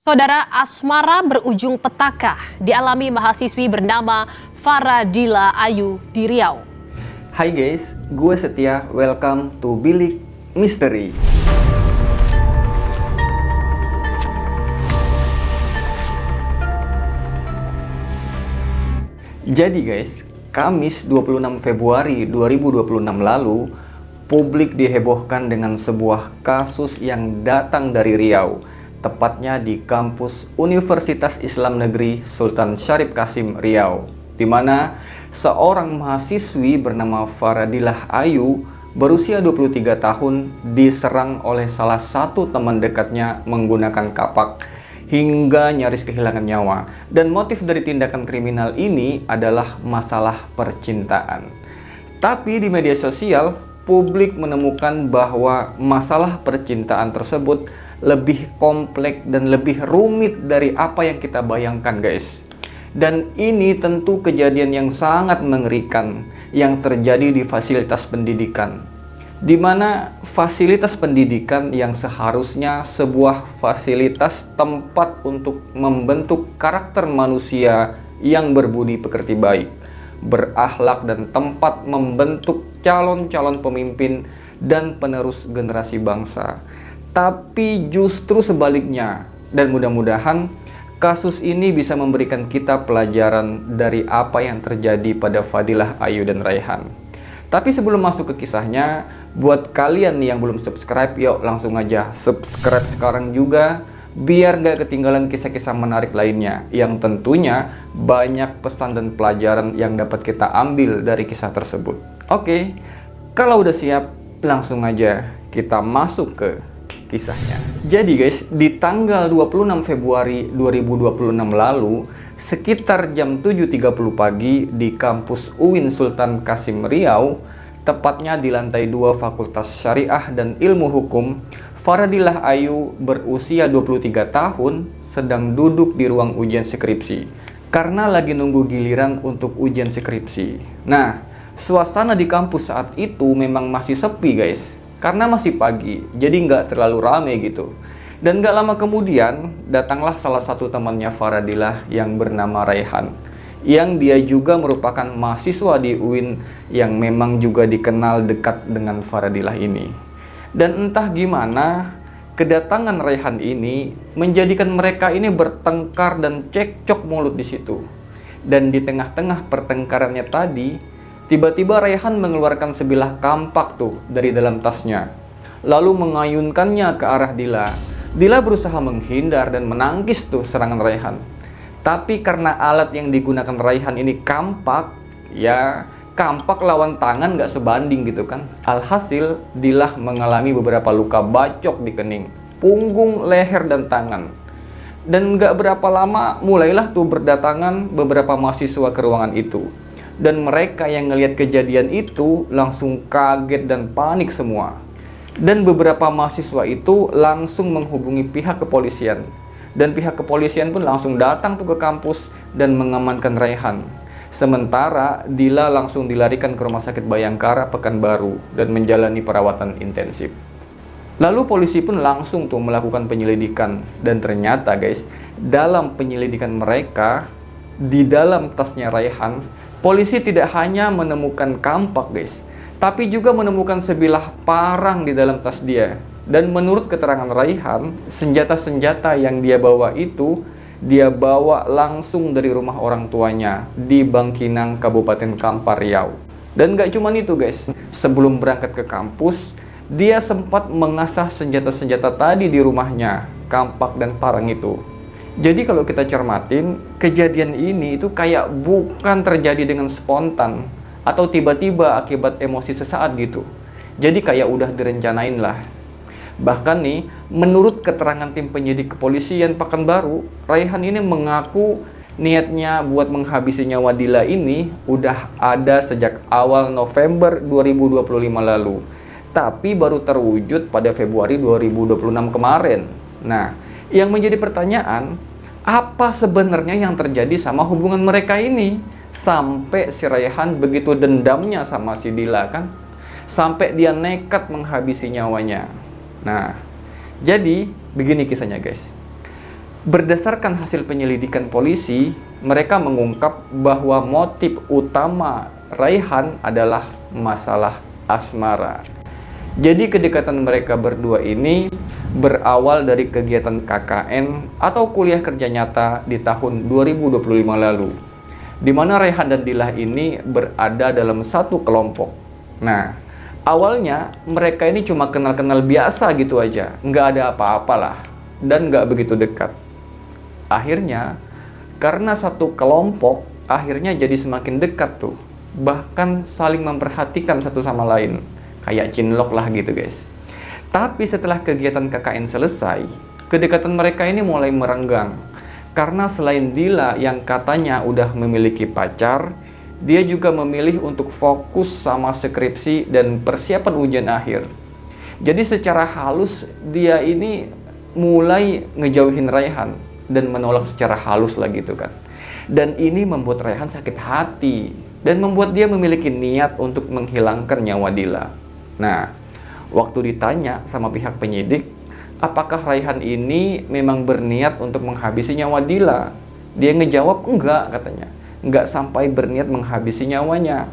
Saudara, asmara berujung petaka dialami mahasiswi bernama Faradila Ayu di Riau. Hai guys, gue Setia, welcome to Bilik Misteri. Jadi guys, Kamis 26 Februari 2026 lalu, publik dihebohkan dengan sebuah kasus yang datang dari Riau, tepatnya di kampus Universitas Islam Negeri Sultan Syarif Qasim Riau, di mana seorang mahasiswi bernama Faradilah Ayu berusia 23 tahun diserang oleh salah satu teman dekatnya menggunakan kapak hingga nyaris kehilangan nyawa. Dan motif dari tindakan kriminal ini adalah masalah percintaan. Tapi di media sosial, publik menemukan bahwa masalah percintaan tersebut lebih kompleks dan lebih rumit dari apa yang kita bayangkan guys. Dan ini tentu kejadian yang sangat mengerikan yang terjadi di fasilitas pendidikan, di mana fasilitas pendidikan yang seharusnya sebuah fasilitas tempat untuk membentuk karakter manusia yang berbudi pekerti baik, berakhlak, dan tempat membentuk calon-calon pemimpin dan penerus generasi bangsa. Tapi justru sebaliknya, dan mudah-mudahan kasus ini bisa memberikan kita pelajaran dari apa yang terjadi pada Fadilah Ayu dan Raihan. Tapi sebelum masuk ke kisahnya, buat kalian nih yang belum subscribe, yuk langsung aja subscribe sekarang juga, biar gak ketinggalan kisah-kisah menarik lainnya, yang tentunya banyak pesan dan pelajaran yang dapat kita ambil dari kisah tersebut. Oke, kalau udah siap, langsung aja kita masuk ke kisahnya. Jadi guys, di tanggal 26 Februari 2026 lalu, sekitar jam 7.30 pagi di kampus UIN Sultan Qasim Riau, tepatnya di lantai 2 Fakultas Syariah dan Ilmu Hukum, Faradilah Ayu berusia 23 tahun sedang duduk di ruang ujian skripsi karena lagi nunggu giliran untuk ujian skripsi. Nah, suasana di kampus saat itu memang masih sepi guys, karena masih pagi, jadi nggak terlalu rame gitu. Dan nggak lama kemudian, datanglah salah satu temannya Faradilah yang bernama Raihan, yang dia juga merupakan mahasiswa di UIN yang memang juga dikenal dekat dengan Faradilah ini. Dan entah gimana, kedatangan Raihan ini menjadikan mereka ini bertengkar dan cekcok mulut di situ. Dan di tengah-tengah pertengkarannya tadi, tiba-tiba Raihan mengeluarkan sebilah kampak tuh dari dalam tasnya, lalu mengayunkannya ke arah Dila. Dila berusaha menghindar dan menangkis tuh serangan Raihan. Tapi karena alat yang digunakan Raihan ini kampak, ya kampak lawan tangan nggak sebanding gitu kan. Alhasil Dila mengalami beberapa luka bacok di kening, punggung, leher, dan tangan. Dan nggak berapa lama mulailah tuh berdatangan beberapa mahasiswa ke ruangan itu. Dan mereka yang ngelihat kejadian itu langsung kaget dan panik semua. Dan beberapa mahasiswa itu langsung menghubungi pihak kepolisian. Dan pihak kepolisian pun langsung datang tuh ke kampus dan mengamankan Raihan. Sementara Dila langsung dilarikan ke Rumah Sakit Bayangkara Pekanbaru dan menjalani perawatan intensif. Lalu polisi pun langsung tuh melakukan penyelidikan. Dan ternyata guys, dalam penyelidikan mereka, di dalam tasnya Raihan, polisi tidak hanya menemukan kampak guys, tapi juga menemukan sebilah parang di dalam tas dia. Dan menurut keterangan Raihan, senjata-senjata yang dia bawa itu, dia bawa langsung dari rumah orang tuanya di Bangkinang, Kabupaten Kampar, Riau. Dan gak cuma itu guys, sebelum berangkat ke kampus, dia sempat mengasah senjata-senjata tadi di rumahnya, kampak dan parang itu. Jadi kalau kita cermatin, kejadian ini itu kayak bukan terjadi dengan spontan atau tiba-tiba akibat emosi sesaat gitu. Jadi kayak udah direncanain lah. Bahkan nih, menurut keterangan tim penyidik kepolisian Pekanbaru, Raihan ini mengaku niatnya buat menghabisi nyawa Dila ini udah ada sejak awal November 2025 lalu. Tapi baru terwujud pada Februari 2026 kemarin. Nah, yang menjadi pertanyaan, apa sebenarnya yang terjadi sama hubungan mereka ini? Sampai si Raihan begitu dendamnya sama si Dila kan? Sampai dia nekat menghabisi nyawanya. Nah, jadi begini kisahnya guys. Berdasarkan hasil penyelidikan polisi, mereka mengungkap bahwa motif utama Raihan adalah masalah asmara. Jadi kedekatan mereka berdua ini berawal dari kegiatan KKN atau kuliah kerja nyata di tahun 2025 lalu, di mana Raihan dan Dilah ini berada dalam satu kelompok. Nah, awalnya mereka ini cuma kenal-kenal biasa gitu aja, nggak ada apa-apalah, dan nggak begitu dekat. Akhirnya, karena satu kelompok, akhirnya jadi semakin dekat tuh, bahkan saling memperhatikan satu sama lain. Kayak cinlok lah gitu guys. Tapi setelah kegiatan KKN selesai, kedekatan mereka ini mulai merenggang. Karena selain Dila yang katanya udah memiliki pacar, dia juga memilih untuk fokus sama skripsi dan persiapan ujian akhir. Jadi secara halus dia ini mulai ngejauhin Raihan dan menolak secara halus lah gitu kan. Dan ini membuat Raihan sakit hati dan membuat dia memiliki niat untuk menghilangkan nyawa Dila. Nah, waktu ditanya sama pihak penyidik, apakah Raihan ini memang berniat untuk menghabisi nyawa Dila? Dia ngejawab enggak katanya. Enggak sampai berniat menghabisi nyawanya.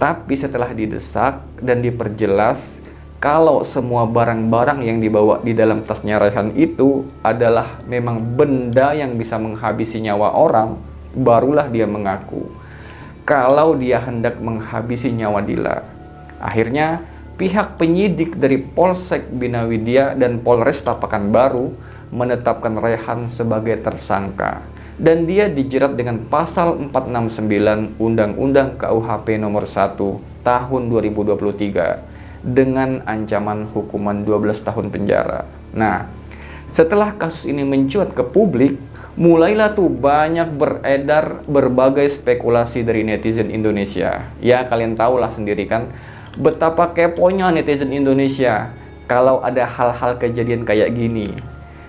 Tapi setelah didesak dan diperjelas kalau semua barang-barang yang dibawa di dalam tasnya Raihan itu adalah memang benda yang bisa menghabisi nyawa orang, barulah dia mengaku kalau dia hendak menghabisi nyawa Dila. Akhirnya pihak penyidik dari Polsek Bina Widya dan Polresta Pekanbaru menetapkan Raihan sebagai tersangka dan dia dijerat dengan pasal 469 Undang-Undang KUHP nomor 1 tahun 2023 dengan ancaman hukuman 12 tahun penjara. Nah, setelah kasus ini mencuat ke publik, mulailah tuh banyak beredar berbagai spekulasi dari netizen Indonesia. Ya, kalian tahulah sendiri kan betapa keponya netizen Indonesia kalau ada hal-hal kejadian kayak gini.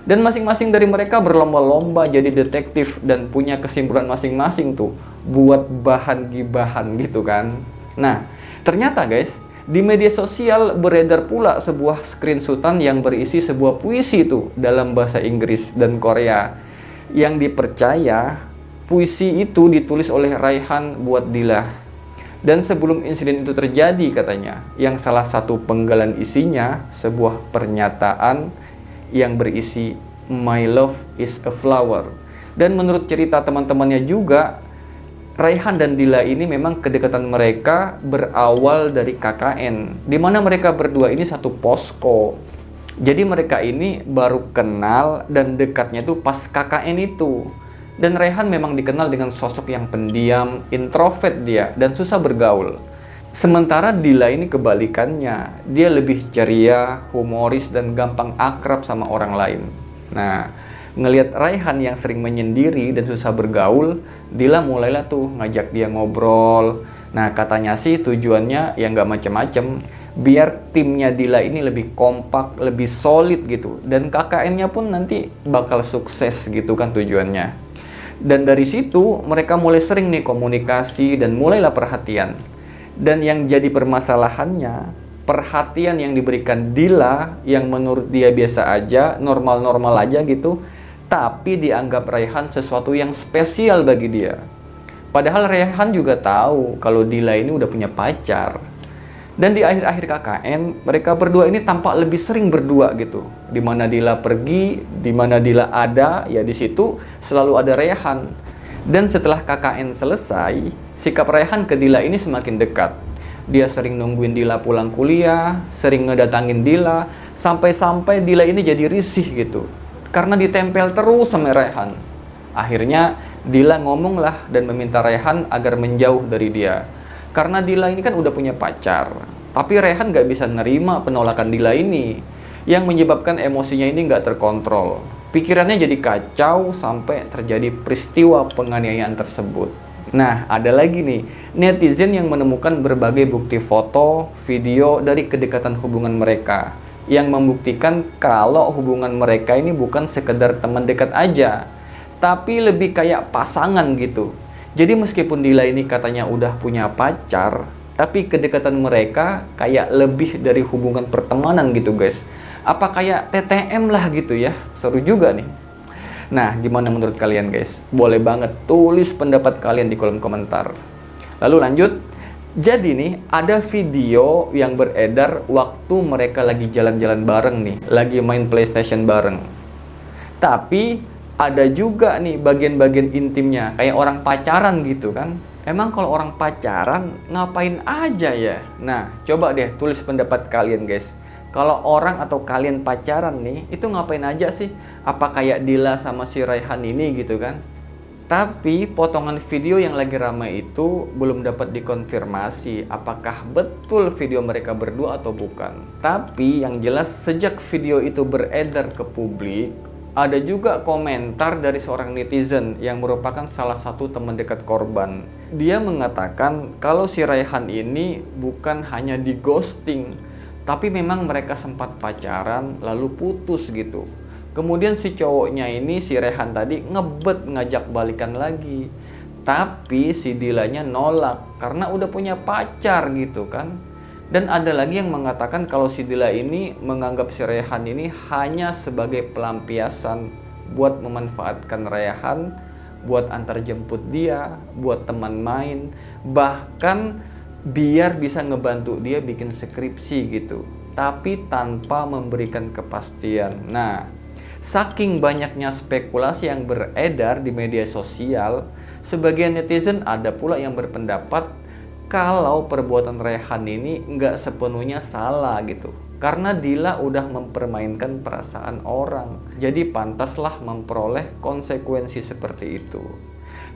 Dan masing-masing dari mereka berlomba-lomba jadi detektif dan punya kesimpulan masing-masing tuh buat bahan gibahan gitu kan. Nah, ternyata guys, di media sosial beredar pula sebuah screenshotan yang berisi sebuah puisi tuh dalam bahasa Inggris dan Korea yang dipercaya puisi itu ditulis oleh Raihan buat Dilah. Dan sebelum insiden itu terjadi katanya, yang salah satu penggalan isinya sebuah pernyataan yang berisi "My love is a flower". Dan menurut cerita teman-temannya juga, Raihan dan Dila ini memang kedekatan mereka berawal dari KKN, di mana mereka berdua ini satu posko. Jadi mereka ini baru kenal dan dekatnya tuh pas KKN itu. Dan Raihan memang dikenal dengan sosok yang pendiam, introvert dia, dan susah bergaul. Sementara Dila ini kebalikannya, dia lebih ceria, humoris, dan gampang akrab sama orang lain. Nah, ngelihat Raihan yang sering menyendiri dan susah bergaul, Dila mulailah tuh ngajak dia ngobrol. Nah, katanya sih tujuannya ya nggak macem-macem, biar timnya Dila ini lebih kompak, lebih solid gitu. Dan KKN-nya pun nanti bakal sukses gitu kan tujuannya. Dan dari situ mereka mulai sering nih komunikasi dan mulailah perhatian. Dan yang jadi permasalahannya, perhatian yang diberikan Dila yang menurut dia biasa aja, normal-normal aja gitu, tapi dianggap Raihan sesuatu yang spesial bagi dia. Padahal Raihan juga tahu kalau Dila ini udah punya pacar. Dan di akhir-akhir KKN, mereka berdua ini tampak lebih sering berdua gitu. Di mana Dila pergi, di mana Dila ada, ya di situ selalu ada Raihan. Dan setelah KKN selesai, sikap Raihan ke Dila ini semakin dekat. Dia sering nungguin Dila pulang kuliah, sering ngedatangin Dila, sampai-sampai Dila ini jadi risih gitu. Karena ditempel terus sama Raihan. Akhirnya Dila ngomong lah dan meminta Raihan agar menjauh dari dia. Karena Dila ini kan udah punya pacar. Tapi Raihan gak bisa nerima penolakan Dila ini. Yang menyebabkan emosinya ini gak terkontrol. Pikirannya jadi kacau sampai terjadi peristiwa penganiayaan tersebut. Nah, ada lagi nih, netizen yang menemukan berbagai bukti foto, video dari kedekatan hubungan mereka. Yang membuktikan kalau hubungan mereka ini bukan sekedar teman dekat aja. Tapi lebih kayak pasangan gitu. Jadi meskipun Dila ini katanya udah punya pacar, tapi kedekatan mereka kayak lebih dari hubungan pertemanan gitu guys. Apa kayak TTM lah gitu ya, seru juga nih. Nah, gimana menurut kalian guys? Boleh banget tulis pendapat kalian di kolom komentar. Lalu lanjut. Jadi nih, ada video yang beredar waktu mereka lagi jalan-jalan bareng nih, lagi main PlayStation bareng. Tapi ada juga nih bagian-bagian intimnya, kayak orang pacaran gitu kan. Emang kalau orang pacaran ngapain aja ya? Nah, coba deh tulis pendapat kalian guys. Kalau orang atau kalian pacaran nih, itu ngapain aja sih? Apa kayak Dila sama si Raihan ini gitu kan? Tapi potongan video yang lagi ramai itu belum dapat dikonfirmasi apakah betul video mereka berdua atau bukan. Tapi yang jelas sejak video itu beredar ke publik, ada juga komentar dari seorang netizen yang merupakan salah satu teman dekat korban. Dia mengatakan kalau si Raihan ini bukan hanya di ghosting, tapi memang mereka sempat pacaran lalu putus gitu. Kemudian si cowoknya ini, si Raihan tadi ngebet ngajak balikan lagi. Tapi si Dilanya nolak karena udah punya pacar gitu kan. Dan ada lagi yang mengatakan kalau si Dila ini menganggap si Raihan ini hanya sebagai pelampiasan buat memanfaatkan Raihan, buat antar jemput dia, buat teman main, bahkan biar bisa ngebantu dia bikin skripsi gitu. Tapi tanpa memberikan kepastian. Nah, saking banyaknya spekulasi yang beredar di media sosial, sebagian netizen ada pula yang berpendapat kalau perbuatan Raihan ini nggak sepenuhnya salah gitu. Karena Dila udah mempermainkan perasaan orang, jadi pantaslah memperoleh konsekuensi seperti itu.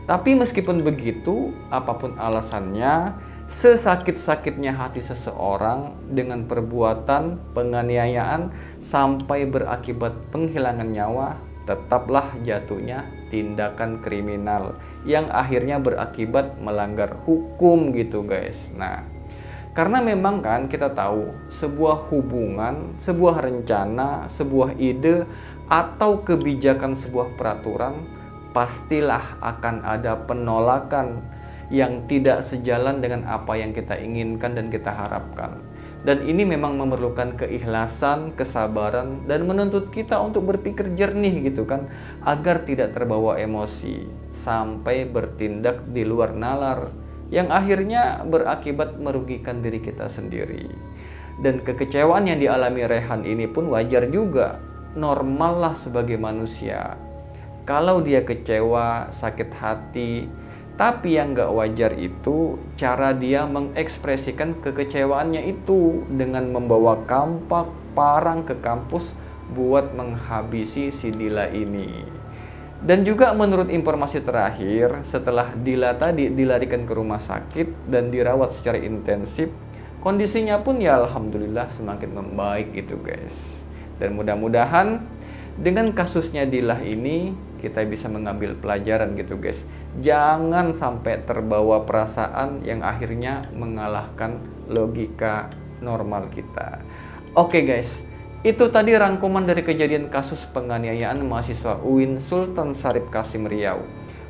Tapi meskipun begitu, apapun alasannya, sesakit-sakitnya hati seseorang dengan perbuatan penganiayaan sampai berakibat penghilangan nyawa, tetaplah jatuhnya tindakan kriminal yang akhirnya berakibat melanggar hukum gitu guys. Nah, karena memang kan kita tahu sebuah hubungan, sebuah rencana, sebuah ide atau kebijakan sebuah peraturan pastilah akan ada penolakan yang tidak sejalan dengan apa yang kita inginkan dan kita harapkan. Dan ini memang memerlukan keikhlasan, kesabaran, dan menuntut kita untuk berpikir jernih gitu kan, agar tidak terbawa emosi sampai bertindak di luar nalar yang akhirnya berakibat merugikan diri kita sendiri. Dan kekecewaan yang dialami Raihan ini pun wajar juga, normal lah sebagai manusia. Kalau dia kecewa, sakit hati, tapi yang gak wajar itu cara dia mengekspresikan kekecewaannya itu dengan membawa kampak parang ke kampus buat menghabisi si Dila ini. Dan juga menurut informasi terakhir, setelah Dila tadi dilarikan ke rumah sakit dan dirawat secara intensif, kondisinya pun ya alhamdulillah semakin membaik gitu guys. Dan mudah-mudahan dengan kasusnya Dila ini kita bisa mengambil pelajaran gitu guys. Jangan sampai terbawa perasaan yang akhirnya mengalahkan logika normal kita. Oke guys, itu tadi rangkuman dari kejadian kasus penganiayaan mahasiswa UIN Sultan Syarif Qasim Riau.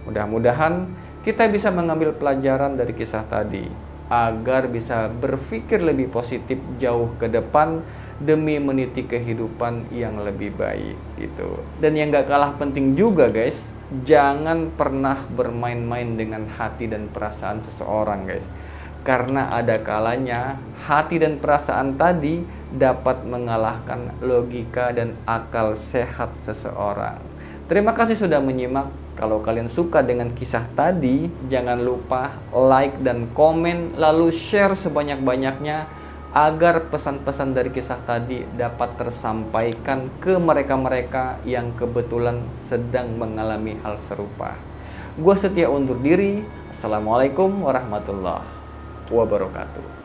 Mudah-mudahan kita bisa mengambil pelajaran dari kisah tadi agar bisa berpikir lebih positif jauh ke depan demi meniti kehidupan yang lebih baik gitu. Dan yang gak kalah penting juga guys, jangan pernah bermain-main dengan hati dan perasaan seseorang guys. Karena ada kalanya hati dan perasaan tadi dapat mengalahkan logika dan akal sehat seseorang. Terima kasih sudah menyimak. Kalau kalian suka dengan kisah tadi, jangan lupa like dan komen, lalu share sebanyak-banyaknya agar pesan-pesan dari kisah tadi dapat tersampaikan ke mereka-mereka yang kebetulan sedang mengalami hal serupa. Gua Setia undur diri. Assalamualaikum warahmatullahi wabarakatuh.